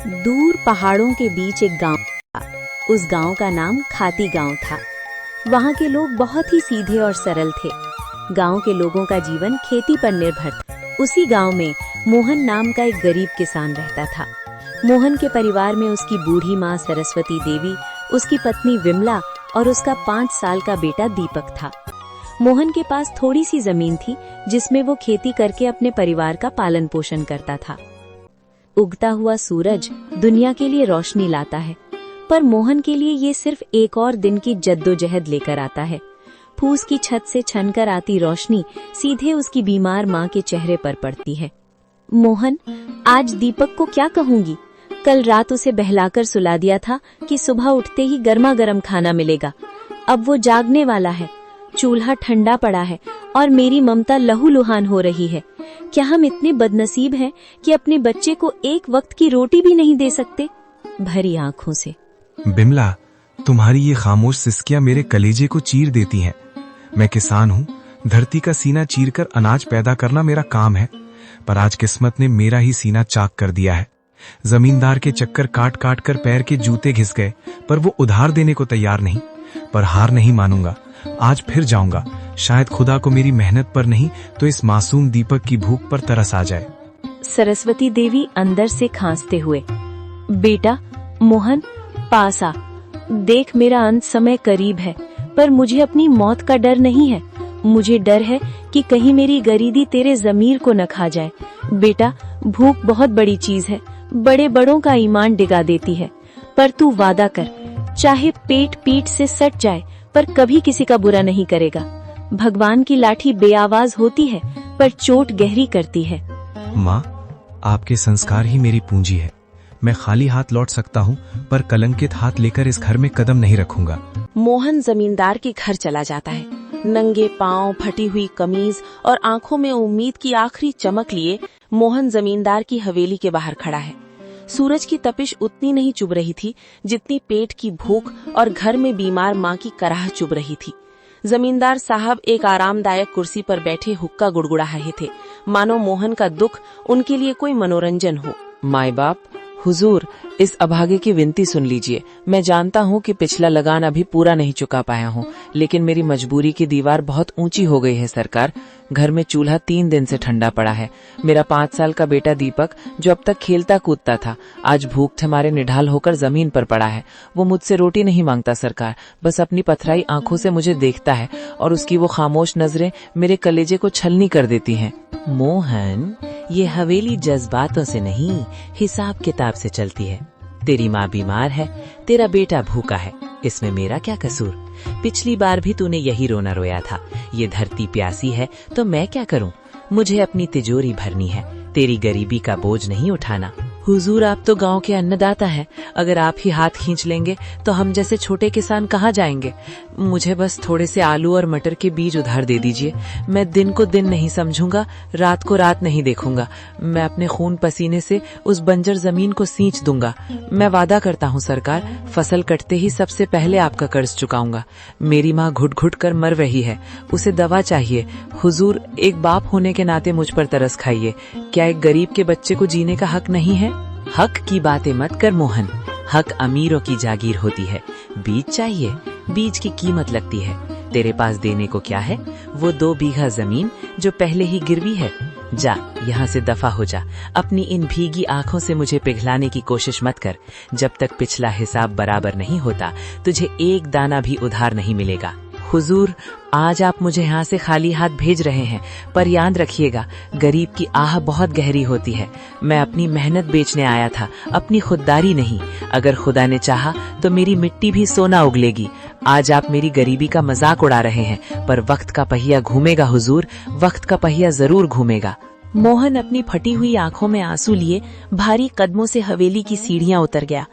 दूर पहाड़ों के बीच एक गांव था। उस गांव का नाम खाती गांव था। वहां के लोग बहुत ही सीधे और सरल थे। गांव के लोगों का जीवन खेती पर निर्भर था। उसी गांव में मोहन नाम का एक गरीब किसान रहता था। मोहन के परिवार में उसकी बूढ़ी माँ सरस्वती देवी, उसकी पत्नी विमला और उसका 5 साल का बेटा दीपक था। मोहन के पास थोड़ी सी जमीन थी जिसमें वो खेती करके अपने परिवार का पालन पोषण करता था। उगता हुआ सूरज दुनिया के लिए रोशनी लाता है, पर मोहन के लिए ये सिर्फ एक और दिन की जद्दोजहद लेकर आता है। फूस की छत से छनकर आती रोशनी सीधे उसकी बीमार माँ के चेहरे पर पड़ती है। मोहन, आज दीपक को क्या कहूंगी? कल रात उसे बहलाकर सुला दिया था कि सुबह उठते ही गर्मा गर्म खाना मिलेगा। अब वो जागने वाला है, चूल्हा ठंडा पड़ा है और मेरी ममता लहूलुहान हो रही है। क्या हम इतने बदनसीब हैं कि अपने बच्चे को एक वक्त की रोटी भी नहीं दे सकते? भरी आंखों से। बिमला, तुम्हारी ये खामोश सिसकियां मेरे कलेजे को चीर देती हैं। मैं किसान हूँ, धरती का सीना चीरकर अनाज पैदा करना मेरा काम है, पर आज किस्मत ने मेरा ही सीना चाक कर दिया है। जमींदार के चक्कर काट काट कर पैर के जूते घिस गए, पर वो उधार देने को तैयार नहीं। पर हार नहीं मानूंगा, आज फिर जाऊंगा। शायद खुदा को मेरी मेहनत पर नहीं तो इस मासूम दीपक की भूख पर तरस आ जाए। सरस्वती देवी अंदर से खांसते हुए, बेटा मोहन, पास आ। देख, मेरा अंत समय करीब है, पर मुझे अपनी मौत का डर नहीं है। मुझे डर है कि कहीं मेरी गरीबी तेरे जमीर को न खा जाए। बेटा, भूख बहुत बड़ी चीज है, बड़े बड़ों का ईमान डिगा देती है। पर तू वादा कर, चाहे पेट पीठ से सट जाए पर कभी किसी का बुरा नहीं करेगा। भगवान की लाठी बेआवाज होती है पर चोट गहरी करती है। माँ, आपके संस्कार ही मेरी पूंजी है। मैं खाली हाथ लौट सकता हूँ, पर कलंकित हाथ लेकर इस घर में कदम नहीं रखूंगा। मोहन जमींदार के घर चला जाता है। नंगे पांव, फटी हुई कमीज और आंखों में उम्मीद की आखिरी चमक लिए मोहन जमींदार की हवेली के बाहर खड़ा है। सूरज की तपिश उतनी नहीं चुभ रही थी जितनी पेट की भूख और घर में बीमार माँ की कराह चुभ रही थी। जमींदार साहब एक आरामदायक कुर्सी पर बैठे हुक्का गुड़गुड़ा रहे थे, मानो मोहन का दुख उनके लिए कोई मनोरंजन हो। माई बाप, हुजूर, इस अभागे की विनती सुन लीजिए। मैं जानता हूँ कि पिछला लगान अभी पूरा नहीं चुका पाया हूँ, लेकिन मेरी मजबूरी की दीवार बहुत ऊंची हो गई है सरकार। घर में चूल्हा 3 दिन से ठंडा पड़ा है। मेरा 5 साल का बेटा दीपक, जो अब तक खेलता कूदता था, आज भूख हमारे निढाल होकर जमीन पर पड़ा है। वो मुझसे रोटी नहीं मांगता सरकार, बस अपनी पथराई आंखों से मुझे देखता है और उसकी वो खामोश नजरें मेरे कलेजे को छलनी कर देती हैं। मोहन, ये हवेली जज्बातों से नहीं, हिसाब किताब से चलती है। तेरी माँ बीमार है, तेरा बेटा भूखा है, इसमें मेरा क्या कसूर? पिछली बार भी तूने यही रोना रोया था। ये धरती प्यासी है तो मैं क्या करूं? मुझे अपनी तिजोरी भरनी है, तेरी गरीबी का बोझ नहीं उठाना। हुजूर, आप तो गांव के अन्नदाता हैं। अगर आप ही हाथ खींच लेंगे तो हम जैसे छोटे किसान कहाँ जाएंगे? मुझे बस थोड़े से आलू और मटर के बीज उधार दे दीजिए। मैं दिन को दिन नहीं समझूंगा, रात को रात नहीं देखूंगा। मैं अपने खून पसीने से उस बंजर जमीन को सींच दूंगा। मैं वादा करता हूँ सरकार, फसल कटते ही सबसे पहले आपका कर्ज चुकाऊंगा। मेरी माँ घुट घुट कर मर रही है, उसे दवा चाहिए। हुजूर, एक बाप होने के नाते मुझ पर तरस खाइए। क्या एक गरीब के बच्चे को जीने का हक नहीं है? हक की बातें मत कर मोहन, हक अमीरों की जागीर होती है। बीज चाहिए, बीज की कीमत लगती है। तेरे पास देने को क्या है? वो 2 बीघा जमीन जो पहले ही गिरवी है। जा, यहाँ से दफा हो जा। अपनी इन भीगी आंखों से मुझे पिघलाने की कोशिश मत कर। जब तक पिछला हिसाब बराबर नहीं होता, तुझे एक दाना भी उधार नहीं मिलेगा। हुजूर, आज आप मुझे यहाँ से खाली हाथ भेज रहे हैं, पर याद रखिएगा, गरीब की आह बहुत गहरी होती है। मैं अपनी मेहनत बेचने आया था, अपनी खुददारी नहीं। अगर खुदा ने चाहा तो मेरी मिट्टी भी सोना उगलेगी। आज आप मेरी गरीबी का मजाक उड़ा रहे हैं, पर वक्त का पहिया घूमेगा हुजूर, वक्त का पहिया जरूर घूमेगा। मोहन अपनी फटी हुई आंखों में आंसू लिए भारी कदमों से हवेली की सीढ़ियां उतर गया।